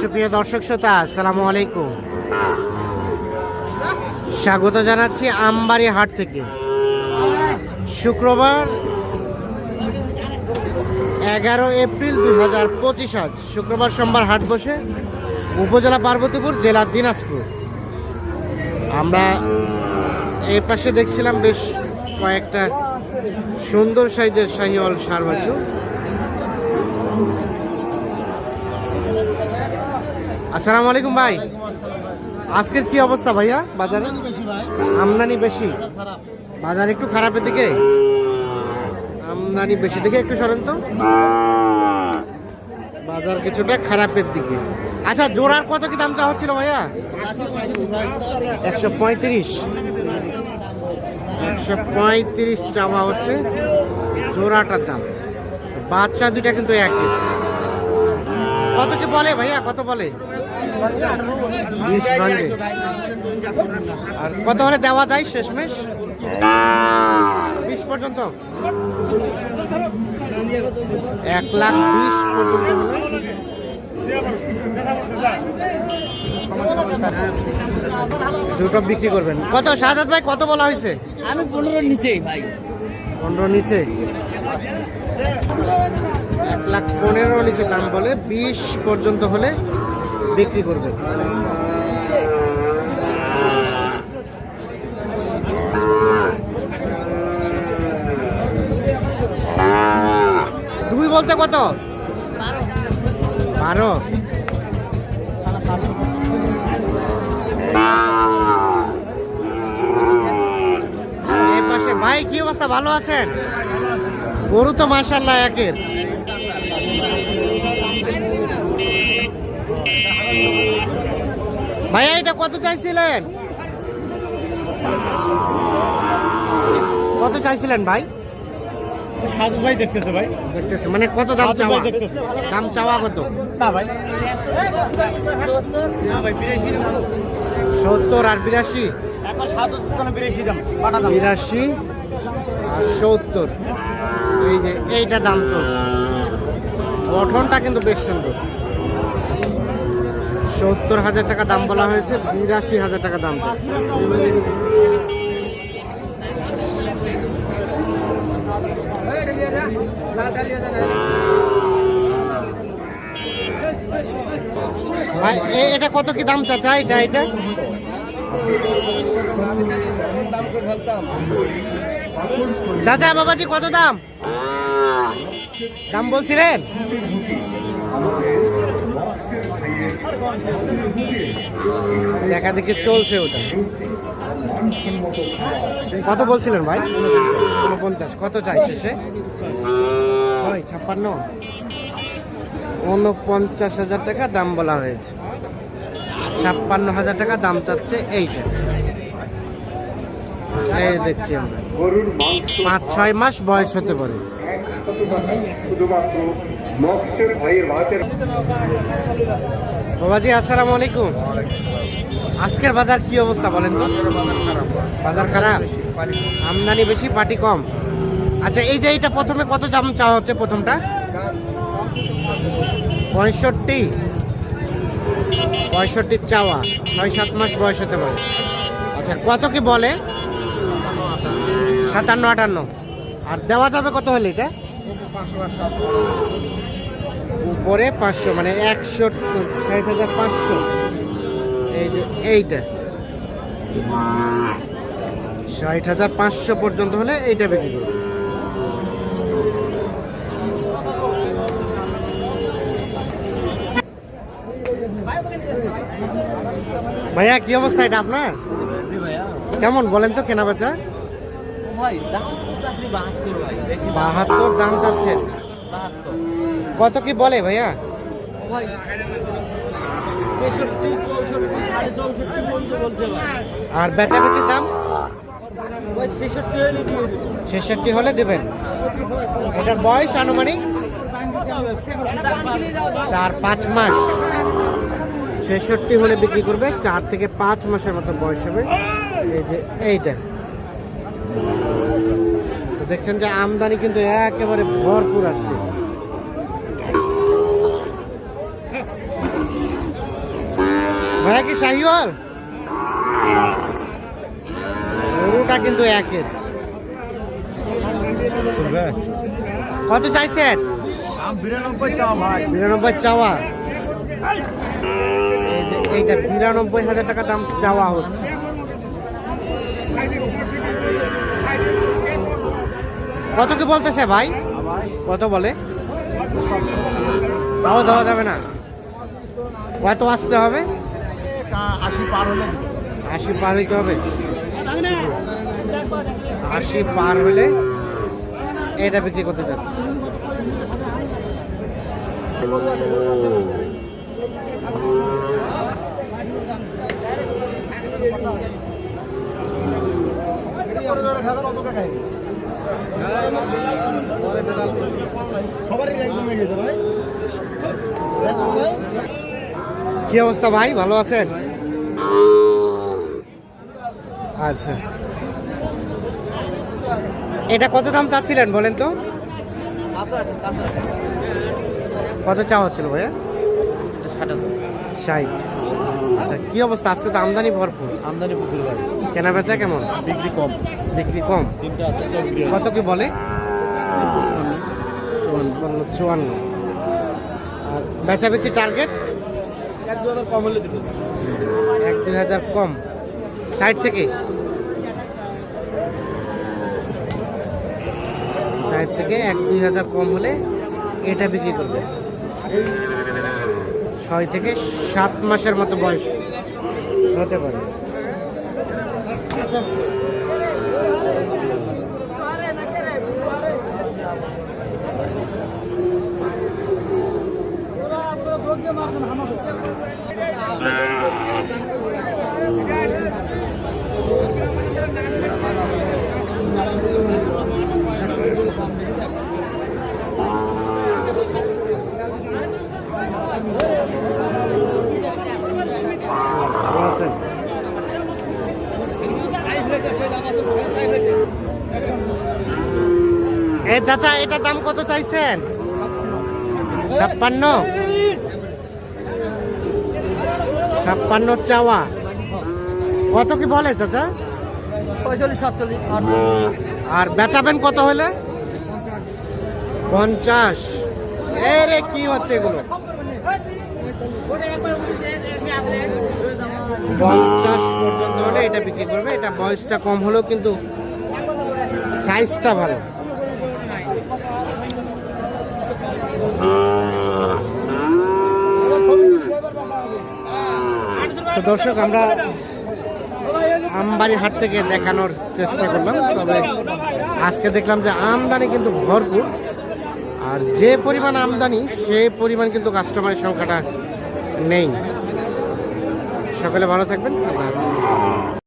সুপ্রিয় দর্শক শ্রোতা, আসসালামু আলাইকুম। স্বাগত জানাচ্ছি আমবাড়ি হাট থেকে। শুক্রবার 11 এপ্রিল 2025 আজ শুক্রবার সোমবার হাট বসে উপজেলা পার্বতীপুর, জেলা দিনাজপুর। আমরা এই পাশে দেখছিলাম বেশ কয়েকটা সুন্দর সাইজের শাহিওয়াল ষাঁড় বাছুর। আসসালামু আলাইকুম ভাই, আজকের কি অবস্থা ভাইয়া বাজারে? আমদানি বেশি, বাজার একটু খারাপের দিকে। আমদানি বেশি দিকে একটু সরেন তো, বাজার কিছুটা খারাপের দিকে। আচ্ছা, জোড়ার কত কি দাম চাওয়া হচ্ছিল ভাইয়া? 135 চাওয়া হচ্ছে জোড়াটার দাম। বাচ্চা দুইটা কিন্তু একই। কত কি বলে ভাইয়া, কত বলে? 20 ভাঙে। আর কত হলে দেওয়া যায় শেষমেশ? 20 পর্যন্ত, 1,20,000 পর্যন্ত হলে দুটো বিক্রি করবেন। কত শাহাদাত ভাই, কত বলা হয়েছে? আমি 15 নিচে ভাই। 15 নিচে, 1,15,000 নিচে দাম বলে। 20 পর্যন্ত হলে বিক্রি করবে। দুই বলতে কত? 12। এই পাশে ভাই কি অবস্থা, ভালো আছেন? গরু তো মাশাআল্লাহ একের। ভাইয়া এটা কত চাইছিলেন? কত চাইছিলেন ভাই? সাধু ভাই দেখতেছে ভাই, দেখতেছে মানে কত দাম চাওয়া? দাম চাওয়া কত? না ভাই 70 আর 82। একবার সাধু দোকানে 82 দাম, 82 আর 70। এই যে এইটা দাম চলছে। গঠনটা কিন্তু বেশ সুন্দর। 70,000 টাকা দাম বলা হয়েছে, 82,000 টাকা দাম চলছে। ভাই এটা কত কি দাম চাচা? এটা চাচা বাবাজি কত দাম দাম বলছিলেন? দেখা দেখি চলছে ওটা। কত বলছিলেন ভাই? 49। কত চাই শেষে? 56। 49,000 টাকা দাম বলা হয়েছে। 56,000 টাকা দাম চাচ্ছে এইটা। এই দেখছি আমরা 5-6 মাস বয়স হতে পারে। বাবাজি আসসালামু আলাইকুম। আজকের বাজার কি অবস্থা বলেন তো? বাজার খারাপ, আমদানি বেশি, পাটি কম। আচ্ছা, এই যে এইটা প্রথমে কত দাম চাওয়া হচ্ছে? প্রথমটা 65 চাওয়া, 6-7 মাস বয়স হতে পারে। আচ্ছা, কত কি বলে? 57-58। আর দেওয়া যাবে কত হলে এটা? উপরে 500, মানে 60,500। এই যে এইটা 60,500 পর্যন্ত হলে এইটা বিক্রি করবে। ভাইয়া কি অবস্থা এটা আপনার? কেমন বলেন তো কেনা বেচা? ভাই দাম চাচ্ছি 72 ভাই। দেখি 72 দাম চাচ্ছেন। 72 কত কি বলে ভাইয়া? ভাই 63, 64, 64.5 পর্যন্ত বলছে ভাই। আর বেচাবেচির দাম? ভাই 66 হলে দিয়ে দেব। 66 হলে দেবেন। এটার বয়স আনুমানিক 4-5 মাস। 66 হলে বিক্রি করবে। 4 থেকে 5 মাসের মতো বয়স হবে। এই যে এইটা দেখছেন যে আমদানি কিন্তু একেবারে ভরপুর আজকে। ভাইয়া কি শাহিওয়াল? গরুটা কিন্তু একের। কত চাইছেন? 92 চাও ভাই। 92 চাওয়া। এই যে এইটা 92,000 টাকা দাম চাওয়া হচ্ছে। কত কি বলতেছে ভাই? কত বলে? তাও দেওয়া যাবে না। কত আসতে হবে? 80 পার হলে 80 পার হইতে হবে। 80 পার হলে এটা বিক্রি করতে চাচ্ছি। কি অবস্থা ভাই, ভালো আছেন? আচ্ছা, এটা কত দাম চাচ্ছিলেন বলেন তো? কত চাওয়া হচ্ছিল ভাইয়া? 60। আচ্ছা, কি অবস্থা? আজকে তো আমদানি ভরপুর। আমদানি প্রচুর ভাই, কেনা বেচা কেমন? বিক্রি কম। বিক্রি কম। তিনটা আছে কত কি বলে? 54। আর বেচা বেচি টার্গেট 1-2 কম হলে দিতে 1-2 কম। সাইড থেকে সাইড থেকে 1-2 কম হলে এটা বিক্রি করবে। 6 থেকে 7 মাসের মতো বয়স হতে পারে। আছেন? এ চাচা, এটার দাম কত চাইছেন? 56। 56 চাওয়া। কত কি বলে চাচা? 45-47। আর বেচাবেন কত হলে? 50। রে কি হচ্ছে এগুলো? 50 পর্যন্ত হলে এটা বিক্রি করবে। এটা বয়সটা কম হলেও কিন্তু সাইজটা ভালো। তো দর্শক, আমরা আমবাড়ি হাট থেকে দেখানোর চেষ্টা করলাম, তবে আজকে দেখলাম যে আমদানি কিন্তু ভরপুর। আর যে পরিমাণ আমদানি, সে পরিমাণ কিন্তু কাস্টমারের সংখ্যাটা নেই। সকলে ভালো থাকবেন। আল্লাহ হাফেজ।